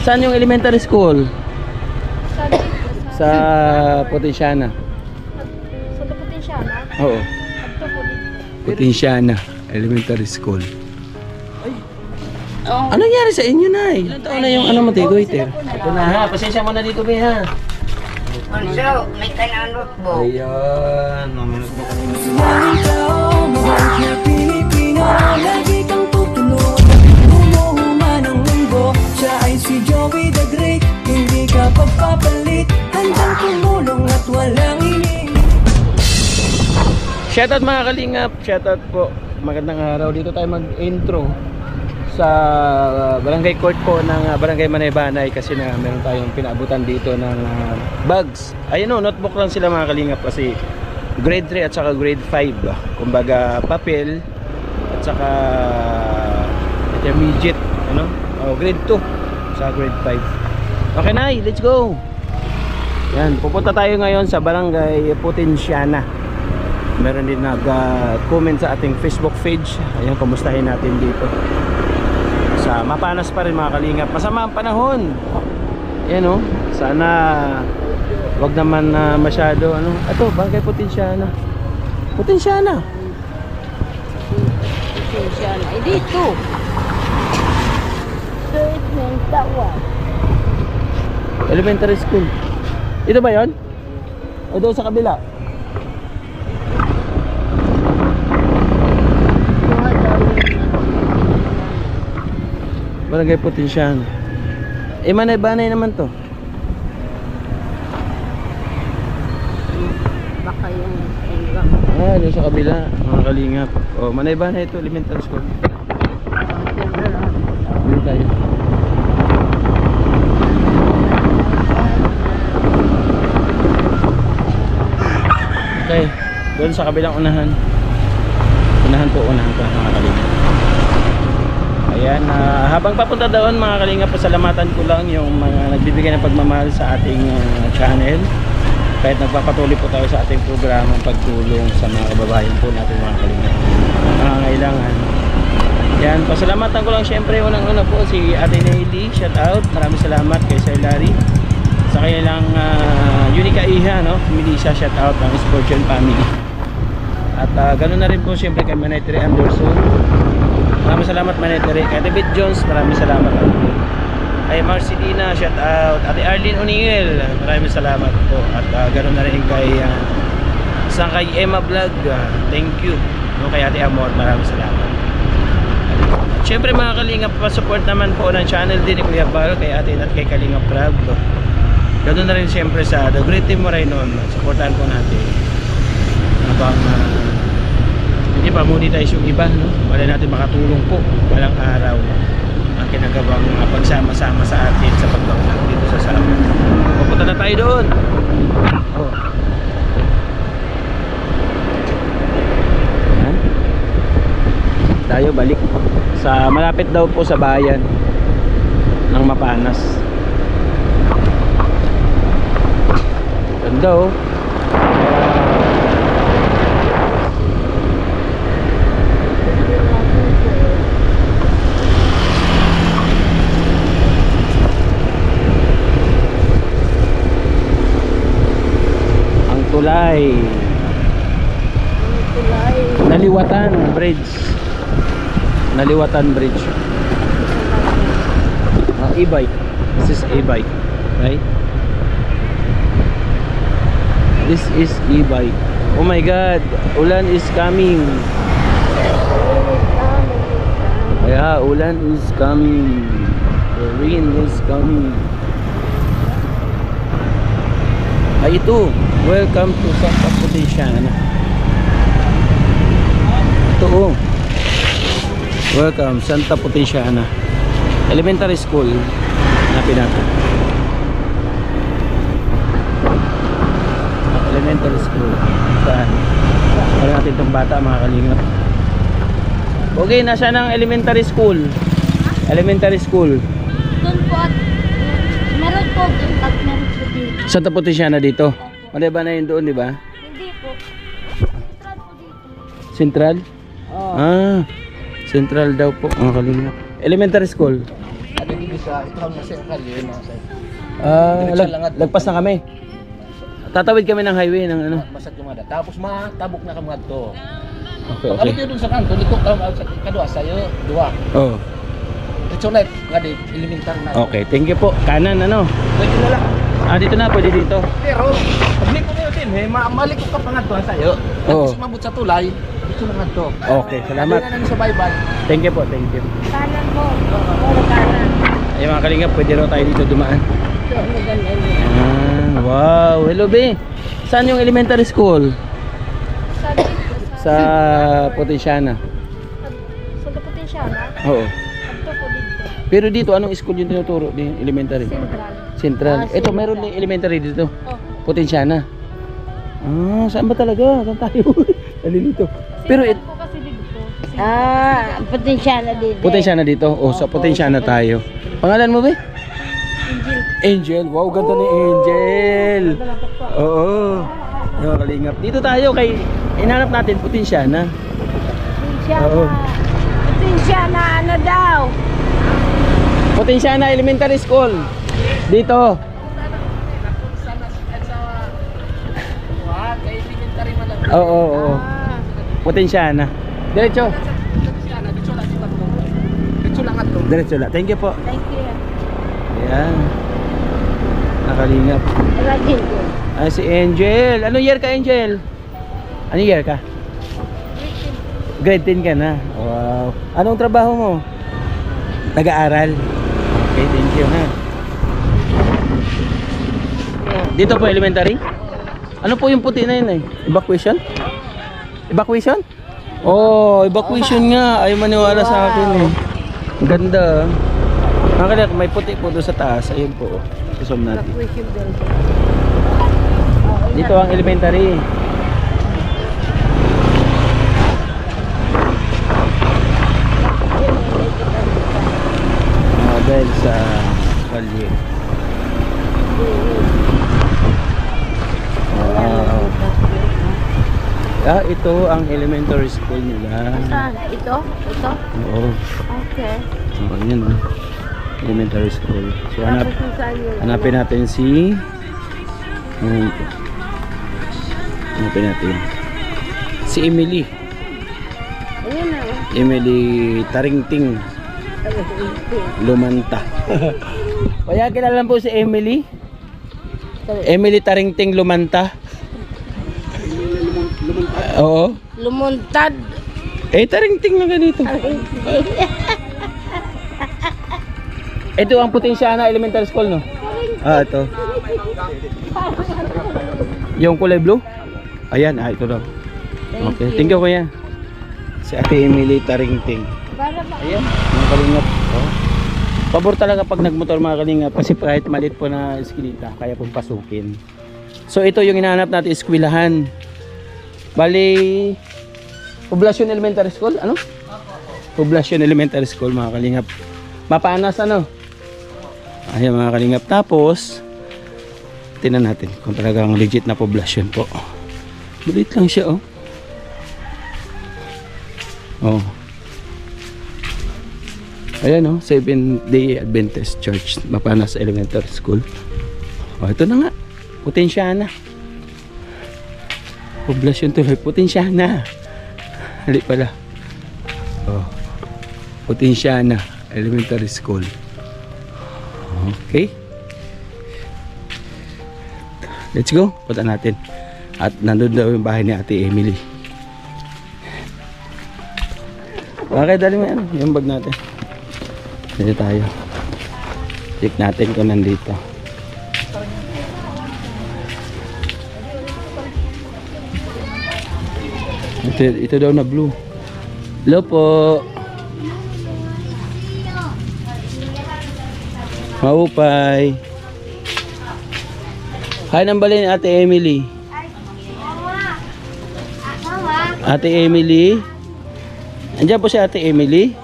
Saan yung elementary school? Sa dito, Sa Potensiana. sa Potensiana. Oo. Adto po dito. Potensiana Elementary School. Oh. Ano nangyari sa inyo, Nay? Ilang taon na yung ano mo, Goiter? Ito na ha, pasensya mo na dito, Be, ha? Konso, may kananot mo. Ayan, mamunod mo kami. Maraming tao, mabait na Pilipino. Lagi kang tutulog Umuhuman ang mundo. Siya ay si Joey the Great. Hindi ka pagpapalit. Handang tumulong at walang ini. Shoutout mga kalingap, shoutout po. Magandang araw, dito tayo mag-intro sa barangay court po ng barangay Manay-Banay kasi na meron tayong pinaabutan dito ng bags. Ayun o, notebook lang sila mga kalingap kasi grade 3 at saka grade 5. Kumbaga papel at saka intermediate, ano? O, grade 2 sa grade 5. Okay, Nay, let's go. Yan, pupunta tayo ngayon sa barangay Potensiana. Meron din nag-comment sa ating Facebook page. Ayan, kumustahin natin dito. Sa mapanas pa rin mga kalingap. Masama ang panahon. Ayan o. Sana wag naman masyado ano. Ito, barangay Potensiana. Potensiana. Potensiana. Ay dito. Third ng tawa. Elementary school. Ito ba yon? O doon sa kabila? Barangay Potensiana. Manay-Banay naman to. Baka yung Doon sa kabila, mga kalingap. O, Manay-Banay ito, elementary school. Dito tayo. Okay, doon sa kabilang unahan. Unahan po, mga kalingap. Ayan, habang papunta doon mga kalingap, pasalamatan ko lang yung mga nagbibigay ng pagmamahal sa ating channel. Kahit nagpapatuloy po tayo sa ating programang pagtulong sa mga kababayan po natin mga kalingap nangangailangan. Yan, pasalamatan ko lang syempre unang-una po si Ate Neily, shout out, maraming salamat kay Sir Larry sa kanilang Unica Iha, no? Melissa, shout out ng Sportion Family. At ganoon na rin po syempre kay Manetri Anderson. Maraming salamat Manetri. Kay David Jones, maraming salamat. Kay Marcelina, shout out. Ate Arlene O'Neill, maraming salamat po. At ganoon na rin kay kay Emma Vlog, thank you. No, kay Ate Amor, maraming salamat. Siyempre mga kalingap, pa-support naman po ng channel din ni Kuya Bal, kay Ate at kay Kalingap Prab. Ganoon na rin siyempre sa The Great Team Moraynon, supportahan po natin. Habang hindi pa monetize yung iba, no? Wala natin makatulong po walang araw ang kinagawang pagsama-sama sa atin sa pagbablog dito sa Sabah. Pupunta na tayo doon. Yan. Tayo balik sa malapit daw po sa bayan ng Mapanas. Ganda oh. Tulay. Naliwatan Bridge. Naliwatan Bridge. E-bike. This is e-bike, right? This is e-bike. Oh my God, ulan is coming. Yeah, ulan is coming. The rain is coming. Ay ito, welcome to Santa Potensiana. Ito oh, welcome Santa Potensiana Elementary School na pinaka elementary school. Saan? Para natin itong bata mga kalingap. Okay, nasa ng elementary school? Elementary school doon po at meron po doon at meron po dito. Santa Potensiana dito. Wala ba na yun doon, di ba? Hindi po. Central po dito. Central? Oh. Ah, Central daw po mga kalingap. Elementary school. siya. Ito ang nasa kalye, mga sir. Ah, Diretso lang at- lagpas na kami. Tatawid kami ng highway ng ano. Masad yung mga tapos matabok na kami to. Okay, Pag okay. abot yun dun sa kanto, liko ka sa kadua sa'yo, dua. Oh, Ito na, nga di, elementar na. okay. Thank you po. Kanan ano? Pwede na lang. Ah, dito na, pwede dito. Pero, pag liko na yun din, maliko ka pa nga to sa'yo. Oo. Tapos mabot sa tulay, dito na nga to. Okay, salamat. Hindi na lang sa bye-bye. Thank you po, thank you. Kanan mo. Puro kanan. Ay mga kalingap, pwede raw tayo dito dumaan. Ito, maganda yun. Ah, wow. Hello, be. Saan yung elementary school? Sabi ko Sa Potensiana. sa Daputin siya na. Oo. Ito po dito. Pero dito, anong school yung tinuturo? Di elementary? Central. Central. Ah, Ito, Central. meron din elementary dito. Oh. Potensiana. Ah, saan ba talaga? Saan tayo? Nalilito. Pero Central po kasi dito. Potensyal na dito. Potensiana dito. O, sa Potensiana tayo. Pangalan mo, be? Angel. Angel. Wow, ganda ni Angel. Oo. Yung kalingap. Dito tayo kay inanap natin Potensiana. Potensyal Oo. na. Potensyal na ano daw. Potensiana Elementary School. Dito. Kay elementary man lang. Oo, oo, oo. Potensiana. Diretso. Dito lang nga to. Diretso lang. Thank you po. Thank you. Ayan. Nakalingap. Ragin ko. Ah, si Angel. Anong year ka, Angel? Anong year ka? Grade 10 ka na. Wow. Anong trabaho mo? Nag-aaral. Okay, thank you ha. Dito po elementary? Ano po yung puti na yun eh? Evacuation? Evacuation? Oh, evacuation nga. Ayaw maniwala sa akin eh. Ang ganda. Nakakala, may puti po doon sa taas. Ayun po. Susum natin. Dito ang elementary. Dahil sa kalye. Wow. Ah, ito ang elementary school nila. Saan? Ito? Ito? Oo. Okay. Oh, yan oh. Elementary school. So Tapos kung saan yun? hanapin natin si ano ito? Hanapin natin si Emily. Ayun na. Emily Taringting Lumanta. Kaya kilala po si Emily. Emily Taringting Lumanta. Oo. Lumuntad. Eh, Taringting lang ganito. Ito ang Potensiana Elementary School, no? Ah, ito. Yung kulay blue? Ayan, ah, ito daw. Okay, thank you kuya. Si Ate Emily Taringting. Para ba? Ayan, mga kalingap. Oh. Pabor talaga pag nagmotor mga kalingap kasi kahit maliit po na eskwelita, kaya pong pasukin. So ito yung hinahanap natin, eskwelahan. Bali, Poblacion Elementary School, ano? Poblacion Elementary School mga kalingap. Mapanas ano? Ayan mga kalingap. Tapos, tingnan natin kung talagang legit na poblasyon po. Maliit lang siya oh. Oh. Ayan oh, Seventh-day Adventist Church, Mapanas Elementary School. Oh, ito na nga. Potensiana. Poblasyon tuloy, Potensiana. Hali pala. Oh. Potensiana Elementary School. Okay. Let's go. Punta natin. At nandun daw yung bahay ni Ate Emily. Okay, dali mo yan. Yung bag natin. Dito tayo. Check natin kung nandito. Ito daw na blue. Hello po. Maupay. Hi, nambali ni Ate Emily. Ate Emily. Andiyan po si Ate Emily.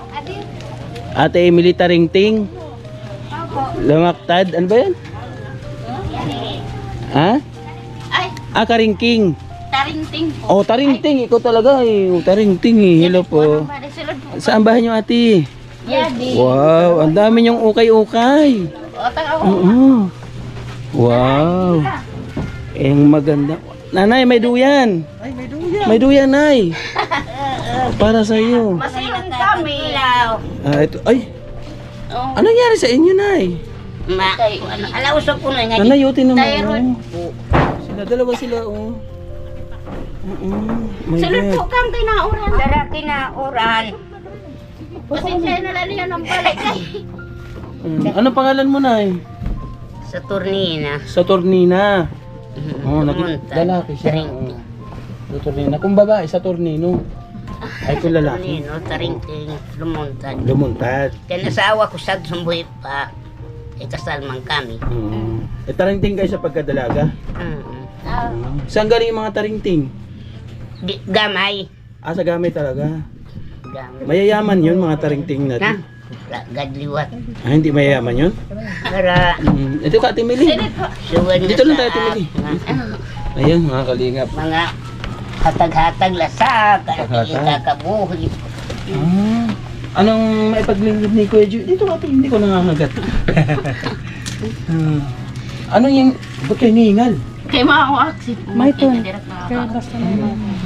Ate Emily Taringting. Lumaktad. Ano ba yan? Ha? Ah, Karingking. Taringting po. Oh, Taringting. Ikaw talaga eh. Oh, Taringting eh. Hello po. Saan bahay niyo ate? Yadi. Wow, ang dami niyong ukay-ukay. Oo. Wow. Ang maganda. Nanay, may duyan. Ay, may duya. May duyan, Nay. Para sa iyo. Masilang kami. Ilaw. Ito. Ay. Ano nangyari sa inyo, Nay? Alausok ko na nga. Nanay, utin naman. Thyroid Oh. Dalawa sila, oh. My Sunod po God. kang kinauran. Dara kinauran. Pasensya na lang yan ang balik. Anong pangalan mo, Nay? Sa turnina. Sa Tornina. Oh, Lumunta. lalaki siya. Taringting. Sa Tornina. Kung babae, sa Tornino. Ay, kung lalaki. Turnino, taringting, lumuntad. Lumuntad. Kaya nasawa ko sa sumbuhi pa. Kasal man kami. Taringting kayo sa pagkadalaga. Saan galing yung mga taringting? Gamay. Sa gamay talaga. Gamay. Mayayaman yun, mga taringting Na? natin. Gadliwat. Hindi mayayaman yun? Para Ito ka, Ate Mili. suwan Dito lang sa tayo, Timili. Ayan, mga kalingap. mga hatag-hatag lasak, Hatag-hatag. kakabuhi. Anong maipaglingid ni Kuya Ju? Dito ka, Ate, hindi ko nangangagat. Anong yung... Ba't kayo niingal? Kay mga ako aksit. May ton. Kaya basta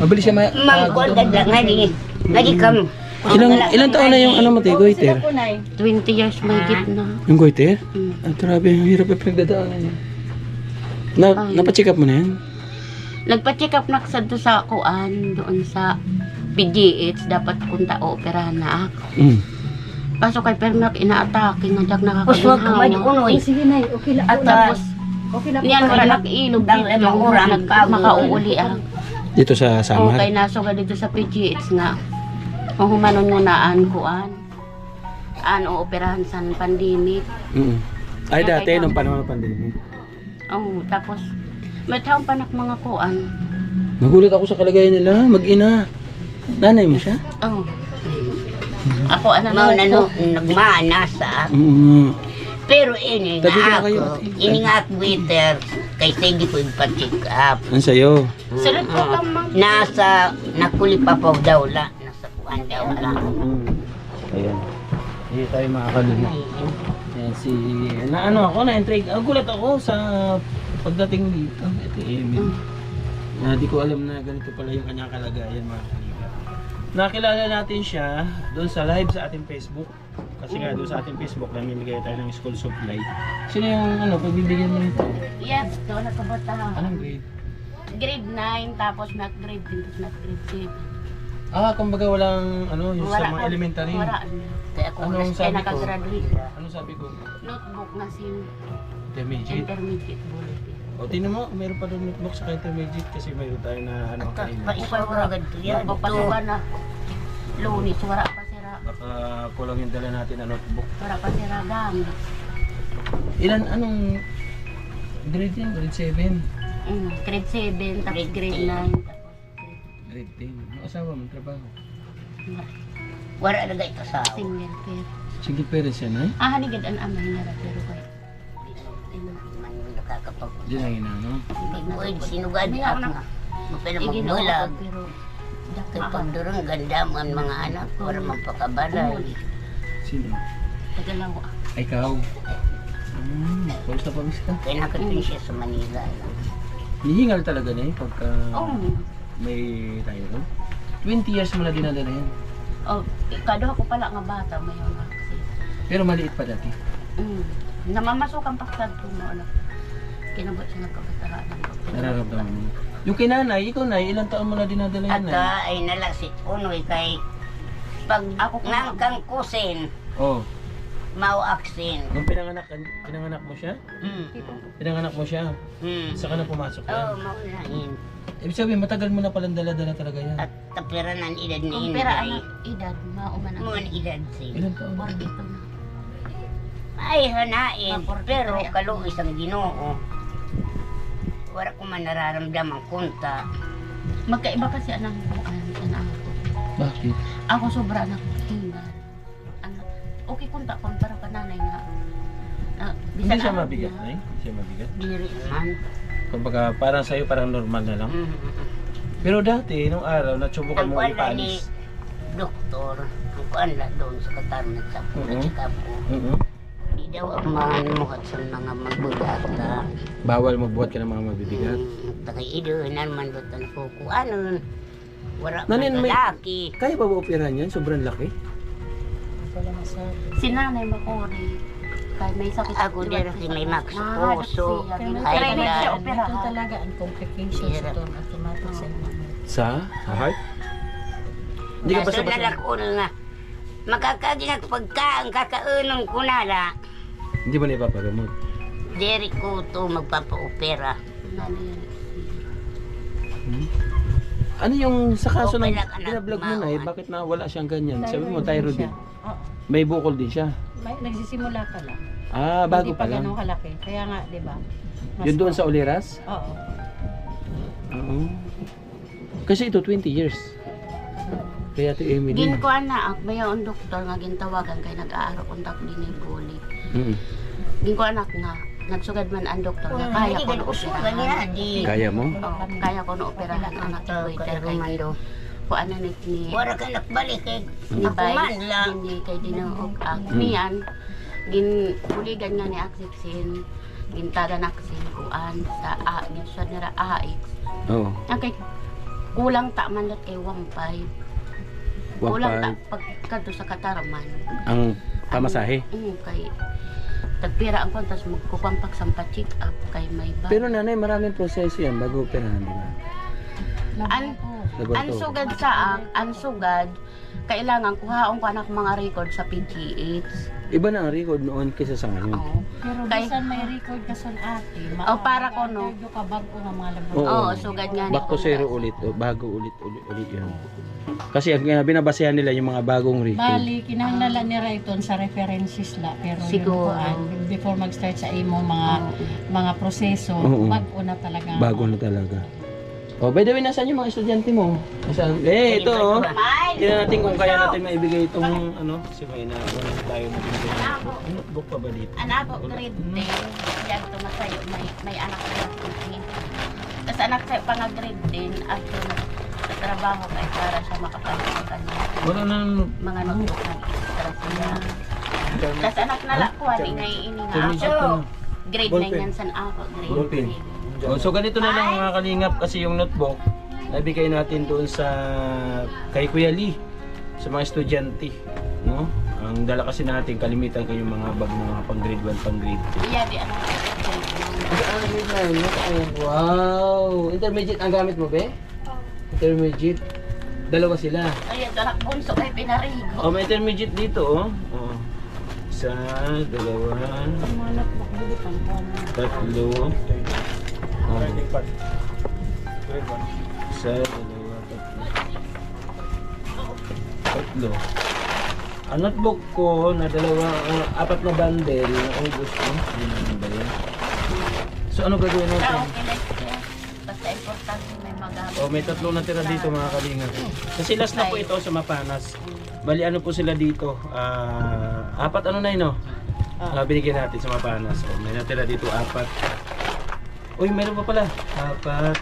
Mabilis siya Mangkod lang ngadi kam. Ilang taon na yung ano mo, Te, goiter? 20 years may gitna. Yung goiter? Grabe, ang hirap yung pinagdadaanan niya. Napacheck up mo na yan? Nagpa-check up na sa kuan doon sa PGH dapat kunta operahan na ako. Pasok kay Pernak inaatake nga dag Uswag ka nakakalinhaw. unoy. Sige na, okay lang. At Tapos Okay lang. niyan wala nag-ilog Dang dito lemang yung oram, makauuli ang. Dito sa Samar? Okay naso ka dito sa PGH nga. Kung humanon mo naan kuan. Ano operahan sa pandemic. Ay, dati, nung panahon ng pandemic. Tapos may taong panak mga kuan. Nagulat ako sa kalagayan nila, mag-ina. Nanay mo siya? Ako ano Mao na no nagmaana sa pero ini Tabi nga na kayo, ako. ate. Ini nga ako waiter kay hindi ko ipa-check up. Ano sa'yo? Sunod po kang mga Nasa nakulipapaw daw la. Nasa kuan daw la. Ayan. Hindi tayo makakalina. Ayan, naano ako, na-intrigue. Gulat ako sa pagdating dito. Ito, Emil. Di ko alam na ganito pala yung kanyang kalagayan, mga kaliga. Nakilala natin siya doon sa live sa ating Facebook. Kasi nga doon sa ating Facebook, namimigay tayo ng school supply. Sino yung pagbibigyan mo nito? Yes, doon nakabata. Anong grade? Grade 9, tapos nag-grade 10, tapos nag-grade 7. Kumbaga walang yung sa mga elementary. Wala. Kaya ako Anong nas sabi ko? Nakagraduate. Ano sabi ko? Notebook na si Intermediate. intermediate bulletin. O, tingnan mo, meron pa doon notebook sa intermediate kasi mayroon tayo na kainin. Paipawagad ko yan. Papasukan na. Lunis, wala pa sira. Baka kulang yung dala natin na notebook. Wala pa sira gamit. Anong grade yan? Grade 7? Grade 7, tapos grade 9. Grade 10. Ang asawa mo, trabaho? Wala na gay kasawa. Single pair. Single parents yan, eh? Hanigad ang amay na pero kayo. Man nakakapag. Diyan ang inano. Uy, sinugad May ako anak. nga. Mapila Iginawa magbulag. ko pero Kay pagdurang ganda man mga anak. Wala magpakabalay. Sino? Tagalawa. Ikaw. Pawis na pawis ka. Kaya nakatin siya sa Manila. Hihingal talaga na eh pagka may tayo. 20 years mo na dinadala yan. Kado ako pala nga bata mayon kasi. Pero maliit pa dati. Namamasukan pa sa tuno anak. Kinabot siya ng kabataan. Nararamdaman mo. Yung kinanay, ikaw na, ilang taon mo na dinadala yan na? Ay nalasit unoy kay pag Ako nangkang kusin, mau-aksin. Nung pinanganak mo siya? Pinanganak mo siya? Saka na pumasok yan? Oo, maunahin. Ibig sabihin, matagal mo na palang dala-dala talaga yan. At tapiran ng edad ni Kung pera Inday. anak edad mauman Mo ang edad siya. Ilang taon? Dito na. Ay, hanain. Pero kaluis ang Ginoo. Wala ko man nararamdaman kunta. Magkaiba kasi anak ko anak ko. Bakit? Ako sobra anak hingal. Anak. Okay kunta kon para kananay nga. Hindi siya mabigat, eh? Hindi siya mabigat. Diri man. Kumbaga, parang sa'yo, parang normal na lang. Pero dati, nung araw, natsubukan Ang mo wala ni ipaalis. doktor, ang kuan la doon sa katarnet sa check-up ko. Di daw ang mga mukat sa mga magbugat na. Bawal magbuhat ka ng mga mabibigat. Taga-idonan man doon ko kuanon. Wala pa Nanin, may- lalaki. Kaya ba operahan yan? Sobrang laki. Si Nanay Makori, kay may sakit Ako din kasi may puso. Ay, Ay, wala. siya opera. Ito talaga ang complications Hirap. ito ang automatic sa Sa heart? Hindi ka Naso basta-basta. nalakon nga. Makakaginag pagkaang kakaunong kunala. Hindi ba na ipapagamot? Diri ko to magpapa-opera. Ano yung sa kaso ng Okay lang, anak, binablog mo na bakit nawala siyang ganyan? Sabi mo, Thyroid thyroid din din. siya. Oo. May bukol din siya. Nagsisimula pa lang. Ah, bago Hindi pa pa lang. ganun kalaki. Kaya nga, di ba? Mas Yun doon sa Oliras? Oo. Oo. Kasi ito 20 years. Kaya ito Emily. Ginkuan na ak bayo ang doktor nga gintawagan kay nag-aaro kontak din ni Puli. Mm. Ginkuan nak nga nagsugad man ang doktor nga kaya ko na usugan niya. operahan. Di. Kaya mo? Oh, kaya ko na operahan ang anak ko Pero kay mando. ko ana ni Wala ka nakbalik eh. ni Ako Bay man lang. hindi kay dinuog ak niyan gin buligan nga ni Axipsin gintagan aksin kuan sa ginsuad nira AX. Oo. Ang kay kulang ta man lat kay 1.5. Kulang ta pagkadto sa Katarman. Ang pamasahe. Kay tagpira ang kwantas magkupampak sa check up kay may ba. Pero nanay, maraming proseso yan bago operahan, di ba? An Laboratory. ang sugad sa ang sugad kailangan kuhaon ko anak mga record sa PGH. Iba na ang record noon kaysa sa ngayon. Oo. Pero Kay- bisan may record ka sa ate. Oh, para ko, no? Medyo kabago nga mga laboratory. Oo. Oo, sugad nga ni Back to zero ulit. Bago ulit yun. Kasi ang binabasehan nila yung mga bagong record. Bali, kinahanglan ni Rayton sa references la. Pero Siguro. yung kuan, before mag-start sa imo mga proseso, Oo. bago na talaga. Bago na talaga. Oh, by the way, nasaan yung mga estudyante mo? Nasaan? Ito oh. Tingnan natin kung kaya natin maibigay itong ano. Kasi may nakuha tayo na binigay. Notebook pa ba dito? Anak ko grade 10, diyan tumasayo may anak na ako. Tapos anak sa pa nga grade 10 after sa trabaho kay para siya makapalit sa kanya. Wala na. Mga notebook na extra siya. Tapos anak na lakuan, ingay ini nga Permission ako. ko na. Grade 9 yan sa ako, grade Ballpen. 10. Oh, so ganito na lang mga kalingap kasi yung notebook nabigay natin doon sa kay Kuya Lee sa mga estudyante, no? Ang dala kasi natin kalimitan kayong mga bag na mga pang grade 1, pang grade 2. Iya di anak ko. Wow! Intermediate ang gamit mo, be? Intermediate. Dalawa sila. Ay, ito anak bunso kay pinarigo. Oh, may intermediate dito, oh. Oh. Isa, dalawa, Mga notebook, dili pang tatlo. Oh. Grade 1. Grade 1. Isa, dalawa, tatlo. Ang notebook ko na dalawa, apat na bundle na ubos ko. Hindi ba yan? So ano gagawin Pero natin? okay lang siya. Basta importante may magamit. Oh, may tatlo na tira dito mga kalinga. Kasi last na po ito sa Mapanas. Bali ano po sila dito? Apat ano na yun, no? Binigyan natin sa Mapanas. Oh, may natira dito apat. Uy, meron pa pala. Apat.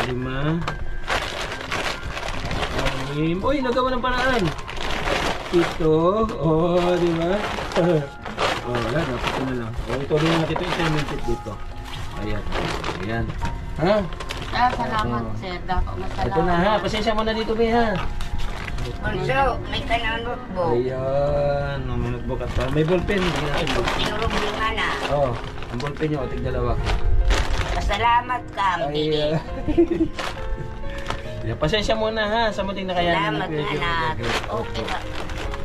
5. 6. Uy, nagawa ng paraan. 7. Oh, di ba? Oh, wala. Dapat na lang. Oh, ito rin natin ito. Intermediate dito. Ayan. Ayan. Ha? Salamat sir. Dako masalamat. Ito na ha. Pasensya mo na dito, Be, ha? Bunso, may kanang notebook. Ayan. Oh, may notebook at may ballpen. Bigyan natin. Tinurog mo nga na. Oh, ang ballpen nyo. Tig dalawa. Pasalamat ka, Mtili. Yeah, pasensya muna ha. Sa muting na kaya Salamat nga na. Okay ba?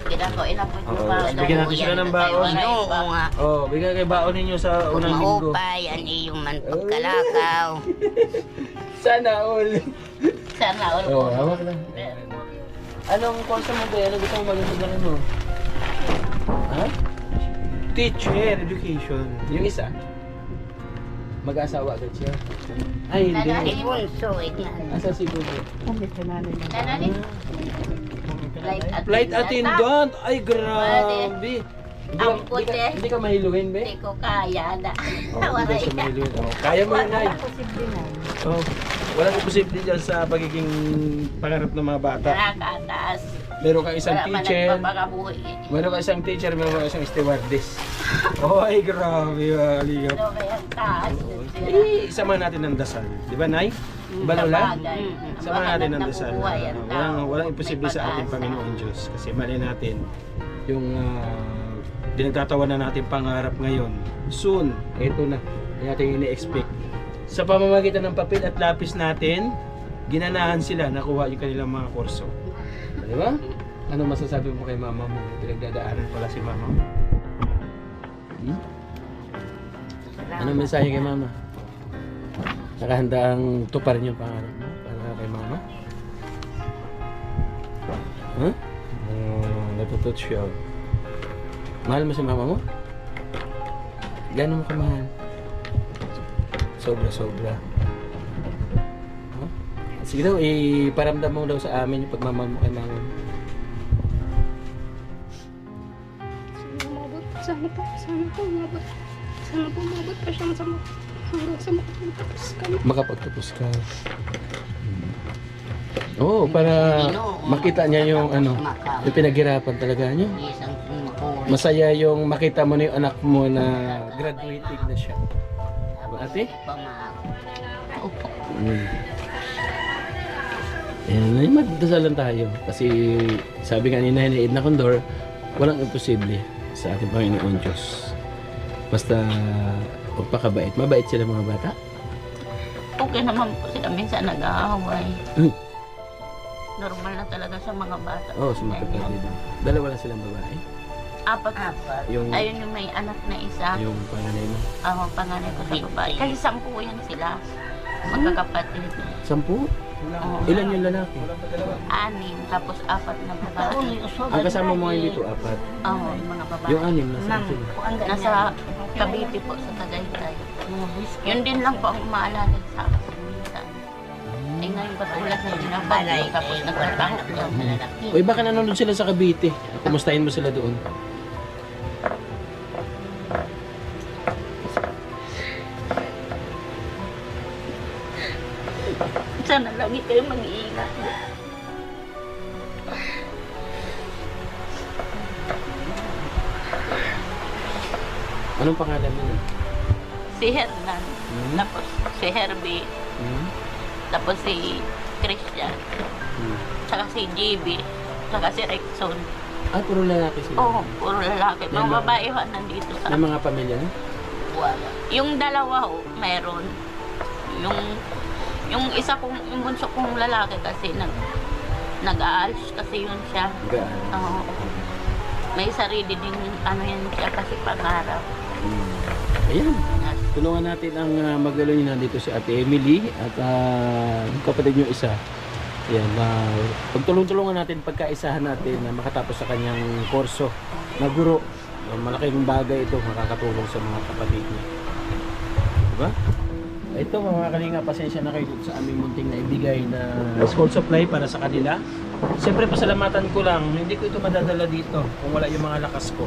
Kita ko inapot mo Oo, ba? bigyan natin sila ng baon. Oo nga. Oh, bigyan kay baon ninyo sa Kung unang linggo. maupay, ang iyong man pagkalakaw. Sana all. Sana all Oh, hawak lang. Anong course mo ba? Ano gusto mo maging pagdating mo? Ha? Teacher, education. Yung isa? Mag-asawa agad siya? Ay, hindi. Ay, bunso, ignan. Asa si Bubo? Sana ni Flight attendant! Ay, grabe! Ang puti. Hindi ka mahiluhin, be? Hindi ko kaya na. Oh, hindi siya mahiluhin. Oh, kaya mo yun, Nay. Oh, walang imposible dyan sa pagiging pangarap ng mga bata. Nakakataas. Meron kang isang Wala man teacher. nagpapakabuhi. Meron kang isang teacher, meron kang isang stewardess. Ay, grabe, Kalingap. Ito kaya taas. Isama natin ng dasal. Di ba, Nay? Di ba, Lola? Sabagay. Sama natin ng dasal. Nabubuhay ang tao. Walang imposible sa ating May pag-asa. Panginoon Diyos. Kasi mali natin yung pinagtatawanan natin pangarap ngayon. Soon, ito na. Hindi natin ini-expect. Sa pamamagitan ng papel at lapis natin, ginanahan sila nakuha yung kanilang mga kurso. Di ba? Ano masasabi mo kay mama mo? Pinagdadaanan pala si mama mo. Hmm? Ano mensahe kay mama? Nakahanda ang tuparin yung pangarap mo para kay mama? Huh? Natutot siya. Mahal mo si mama mo? Gano'n mo kamahal? Sobra-sobra. Huh? Sige daw, iparamdam mo daw sa amin yung pagmamahal mo kay mama mo. Sana po umabot pa siya hanggang sa makapagtapos kami. Makapagtapos ka. Oo, para makita niya yung yung pinaghirapan talaga niyo. Isang makuha. Masaya yung makita mo na yung anak mo na graduating na siya. Ate? Opo. Ayan, magdasalan tayo. Kasi sabi nga ni Nanay Edna Condor, walang imposible sa ating Panginoon Diyos. Basta magpakabait. Mabait sila mga bata. Okay naman po sila, minsan nag-aaway. Hmm. Normal na talaga sa mga bata. Oo, sa mga kapatid. Dalawa lang silang babae. Apat. Yung, Ayun yung may anak na isa. yung panganay mo. Ang panganay ko sa babae. Kasi 10 yan sila. Magkakapatid. 10? Oo. Ilan yung lalaki? 6, tapos 4 na babae. Ang kasama mo ngayon dito, 4. Oo, yung mga babae. Yung 6 nasa sila. Nasa Cavite po, sa Tagaytay. Yun din lang po ang umaalala sa akin minsan. Eh ngayon katulad na binabalik ko, tapos nagtatraho lang. Uy, baka nanonood sila sa Cavite. Kumustahin mo sila doon. Sana lagi kayo mag-iingat. Anong pangalan mo? Si Hernan, tapos si Herbie, tapos si Christian, tsaka si JB, tsaka si Rexon. Ah, puro lalaki sila. Oo, puro lalaki. Mga Yan, babae ho nandito sa... Ng mga pamilya no? Wala. Yung dalawa ho, meron. Yung isa kong, yung bunso kong lalaki kasi nag-aalis kasi yun siya. Gaan. Oo. May sarili ding ano yan siya kasi pangarap. Ayan. Tulungan natin ang magulo niyo nandito si Ate Emily at yung kapatid niyo isa. Ayan, pagtulong-tulungan natin, pagkaisahan natin na makatapos sa kanyang kurso na guro. Malaking bagay ito, makakatulong sa mga kapatid niya. Diba? Ito mga kalinga, pasensya na kayo dito sa aming munting na ibigay na school supply para sa kanila. Siyempre pasalamatan ko lang, hindi ko ito madadala dito kung wala yung mga lakas ko.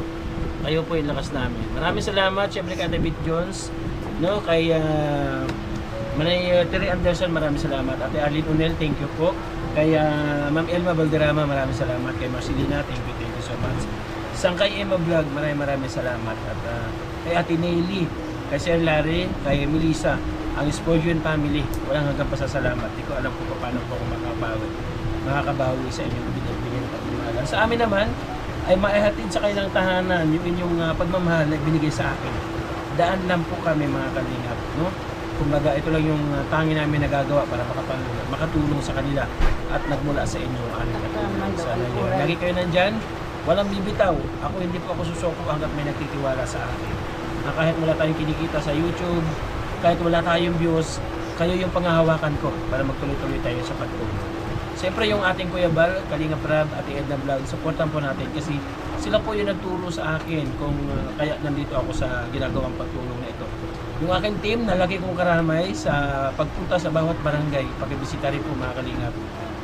Kayo po yung lakas namin. Maraming salamat, siyempre kay David Jones, no, kay Manay Terry Anderson, maraming salamat. Ate Arlene Unel, thank you po. Kay Ma'am Elma Valderrama, maraming salamat. Kay Marcelina, thank you so much. Kay Emma Vlog, maraming salamat. At kay Ate Nelly, kay Sir Larry, kay Melissa, ang Spurgeon family, walang hanggang pasasalamat. Hindi ko alam kung paano po ako makakabawi sa inyong binibigyan ng pagmamahal. Sa amin naman, ay maihatid sa kanilang tahanan yung inyong pagmamahal na binigay sa akin. Daan lang po kami mga kalingap, no? Kumbaga, ito lang yung tangi namin nagagawa para makatulong sa kanila at nagmula sa inyo ang aming sana yun. Lagi kayo nandyan, walang bibitaw. Ako hindi po ako susuko hanggat may nagtitiwala sa akin. Na kahit wala tayong kinikita sa YouTube, kahit wala tayong views, kayo yung pangahawakan ko para magtuloy-tuloy tayo sa pagtulong. Siyempre yung ating Kuya Bal, Kalinga Prab, Ate Edna Vlog, supportan po natin kasi sila po yung nagturo sa akin kung kaya nandito ako sa ginagawang pagtulong na ito. Yung aking team na lagi kong karamay sa pagpunta sa bawat barangay, pakibisita rin po mga kalingap.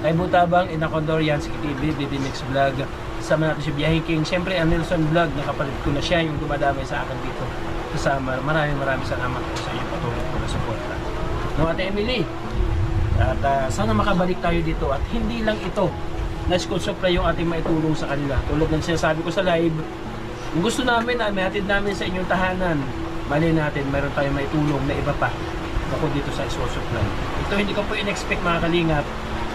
Kay Butabang, Ina Condor, Yansky TV, BB Mix Vlog, kasama natin si Biyahe King. Siyempre, ang Nelson Vlog, nakapalit ko na siya yung dumadamay sa akin dito. Kasama, maraming salamat po sa iyo patuloy po na suporta. No, Ate Emily, at sana makabalik tayo dito at hindi lang ito na school supply yung ating maitulong sa kanila. Tulad ng sinasabi ko sa live, kung gusto namin na mahatid namin sa inyong tahanan, mali natin, mayroon tayong maitulong na iba pa ako dito sa school supply. Ito hindi ko po in-expect mga kalingap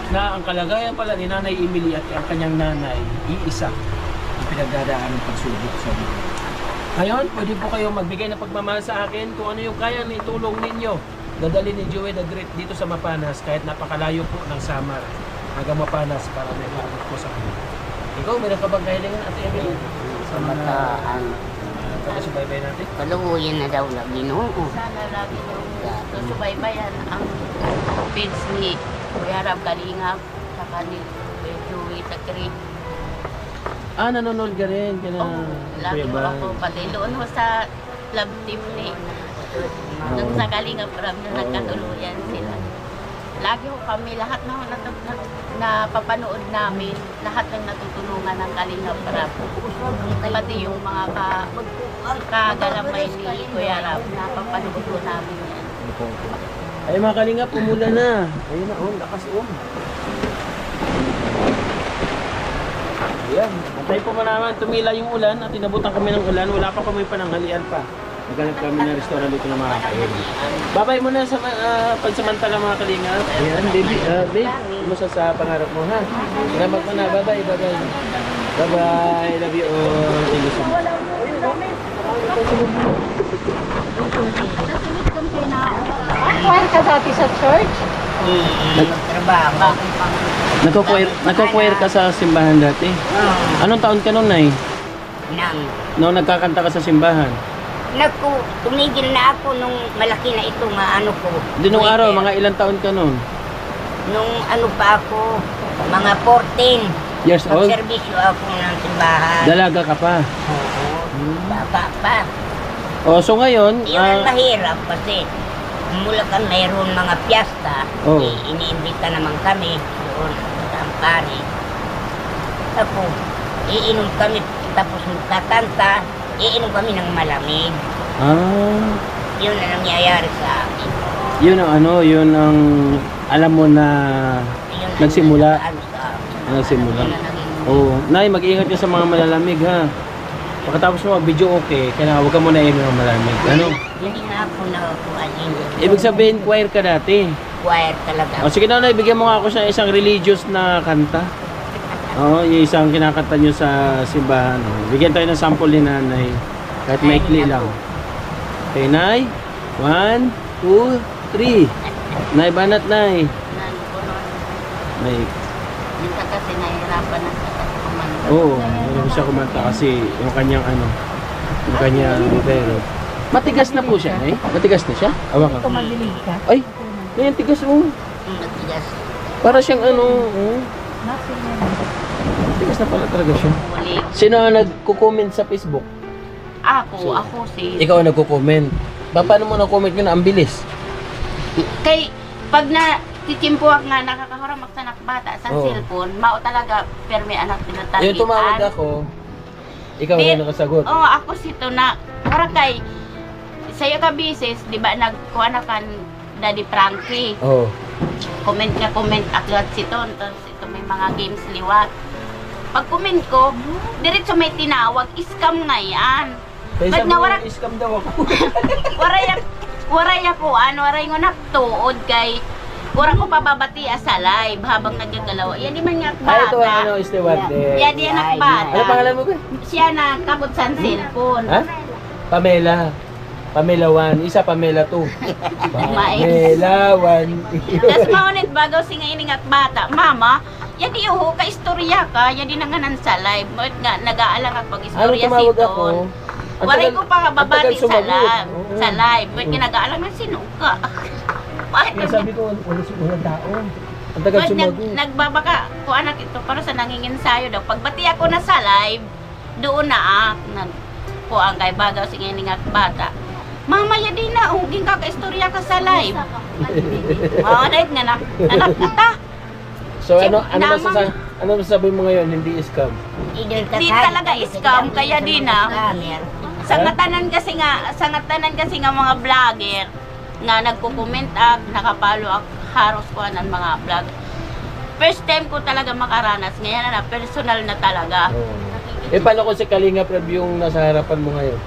na ang kalagayan pala ni Nanay Emily at ang kanyang nanay, iisa ang pinagdadaan ng pagsubok sa buhay. Ngayon, pwede po kayong magbigay ng pagmamahal sa akin kung ano yung kaya na itulong ninyo. Dadali ni Joey the Great dito sa Mapanas kahit napakalayo po ng Samar hanggang Mapanas para may tulong po sa kanila. Ikaw, meron ka bang kahilingan at Emily? Sa mataan. Pagkasubaybay natin? Kaluhuyan na daw na Ginoo. Sana lagi nung susubaybayan ang page ni Kuya Rab Kalingap saka ni Kuya Joey Tagri. Nanonood ka rin. Lagi mo ako pati doon ho sa club team ni nung sa Kalingap Rab na nagkatuluyan sila. Lagi ho kami, lahat na papanood namin, lahat ng natutulungan ng Kalingap Rab. Pati yung mga kagalamay ni Kuya Rab, napapanood ko namin yan. Ay mga kalingap, umulan na. Ayun na, lakas Ayan, antay po naman, tumila yung ulan at inabutan kami ng ulan. Wala pa kami pananghalian pa. Naghanap kami ng restaurant dito na makakain. Babay mo na sa pagsamantala mga kalingap. Ayan, baby, babe, kumusta sa pangarap mo ha? Salamat mo na, bye-bye, bye-bye. Bye-bye, love you all. Thank you so much. Kuhan ka dati sa church? Trabaho. Nagko-choir ka sa simbahan dati? Anong taon ka nun, Nay? Nang Noong nagkakanta ka sa simbahan? tumigil na ako nung malaki na ito nga ano ko. Di nung Twitter. araw, mga ilang taon ka nun? Nung ano pa ako, mga 14. Years old? Magserbisyo ako ng simbahan. Dalaga ka pa? Oo. Baka pa. O, so ngayon, Yun ang mahirap kasi mula kang mayroon mga piyesta, Oh. iniimbita naman kami doon sa Ampari. Tapos, iinom kami, tapos magkakanta, iinom kami ng malamig. Yun ang nangyayari sa akin. Yun ang yun ang alam mo na Yun ang nagsimula. ano sa akin. Nagsimula. Yun ang naging Oo. Nay, mag-ingat ka sa mga malalamig ha. Pagkatapos mo mag-video okay, kaya huwag ka muna inom ng malamig. Ano? Hindi na ako nakakuha din. Ibig sabihin, choir ka dati. Choir talaga. O sige na, Nay, bigyan mo nga ako sa isang religious na kanta. Oo, yung isang kinakanta nyo sa simbahan. Bigyan tayo ng sample ni Nanay. Kahit maikli lang. Okay, Nay. 1, 2, 3. Nay, banat, Nay. Nan ko noon, Nay. minsan kasi nahihirapan na sa kumanda. Oo, meron siya kumanta kasi yung kanyang yung kanyang pero. Matigas na po siya, eh? Matigas na siya? Awa ka. Tumadilig ka? Ay, ngayon tigas mo. Nagtigas. Para siyang tigas na pala talaga siya. Huli. Sino ang nagko-comment sa Facebook? Ako si... Ikaw ang nagko-comment. Paano mo na-comment yun? Ang bilis. Kay, pag na titimpuak nga nakakahuramak sa nakbata sa Oo. cellphone, mao talaga permi anak pinatalian. Yung tumawag ako, ikaw Di- na nakasagot. Oo, ako sito na, para kay, sa'yo ka bisis, di ba nagkuha na kan Daddy Frankie, Oo. comment agad siton, tapos ito may mga games liwat. Pag comment ko, diretso may tinawag, scam nga yan. Kaya Ba't sabi nga mo, wala- scam daw ako. Waray ako, waray ngo naktuod kay, wala ko pababatiya sa live habang nagagalaw. Yan di man nga Ay, ito bata. ang Stewarte. Yan di anak bata. Ano pangalan mo ba? Siya na kabot sa cellphone. Ha? Pamela. Pamela 1. Isa Pamela 2. Pamela 1. Tapos maunit bagaw singa iningat bata. Mama, yan di uho ka istorya ka, yan di nanganan sa live. Mo't nga nag-aalang at Ano pag-istorya tumawag ako? siton. Ang Waray tagal- ko pa ang tagal babati sa sumagot. live. Oo. Sa live. Mo't ginag-aalang na sinuka. Kaya sabi ko, walang tao. Ang tagal sumagot. Nagbabaka ko anak ito para sa nanginginsayo daw. Pagbati ako na sa live, doon na ko ang kay bagaw singa iningat bata. Mama, yadi na, huging ka ka-istorya ka sa live. Maunit nga na, anak kita. So Siyempre, ano masasabi mo ngayon? Hindi scam? Di talaga scam, kaya di na. Sangatanan kasi nga mga vlogger nga nagko-comment nakapalo ak haros ko ng mga vlog. First time ko talaga makaranas. Ngayon na, personal na talaga. Eh, paano kung si Kalinga Prab yung nasa harapan mo ngayon?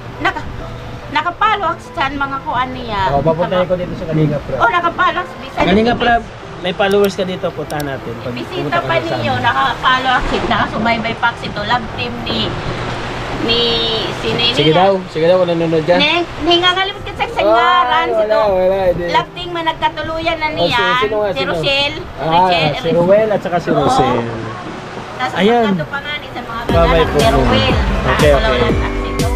Nakapalo ako sa mga kuan niya. Papuntahin ko dito sa Kalinga Prab. Oh, nakapalo ako. Kalinga Prab, may followers ka dito, punta natin. Bisita pa ninyo, nakapalo ako. Nakasubaybay pa ako ito. Love team ni Sinini. Sige daw, kung nanonood dyan. Hingangalimot ka sa sangaran. Wala, hindi. Love team man nagkatuluyan na niyan. Sino nga, Si sino? Rochelle. Si Ruel at saka si Oo. Rosel. Nasa Ayan. pagkato pa nga ni sa mga Babay kagalang po. ni Ruel. Okay, Wala okay. walang taxi doon.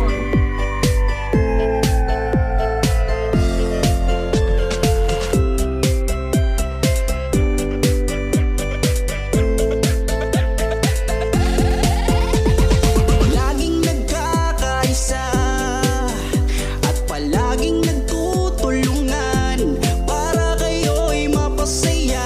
Laging nagkakaisa at palaging nagtutulungan para kayo'y mapasaya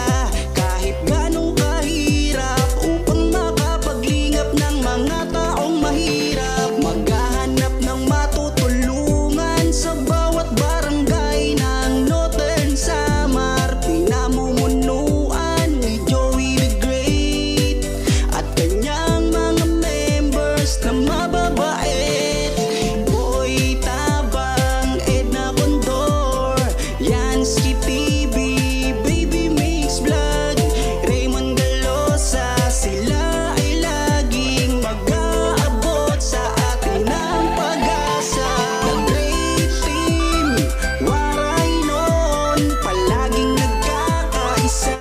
kahit ganong kahirap upang makapaglingap ng mga taong mahirap. Maghahanap ng matutulungan sa bawat barangay ng Northern Samar. Pinamumunuan ni Joey the Great at kanyang mga members na mababait. Boy Tabang, Edna Condor, Yansky P.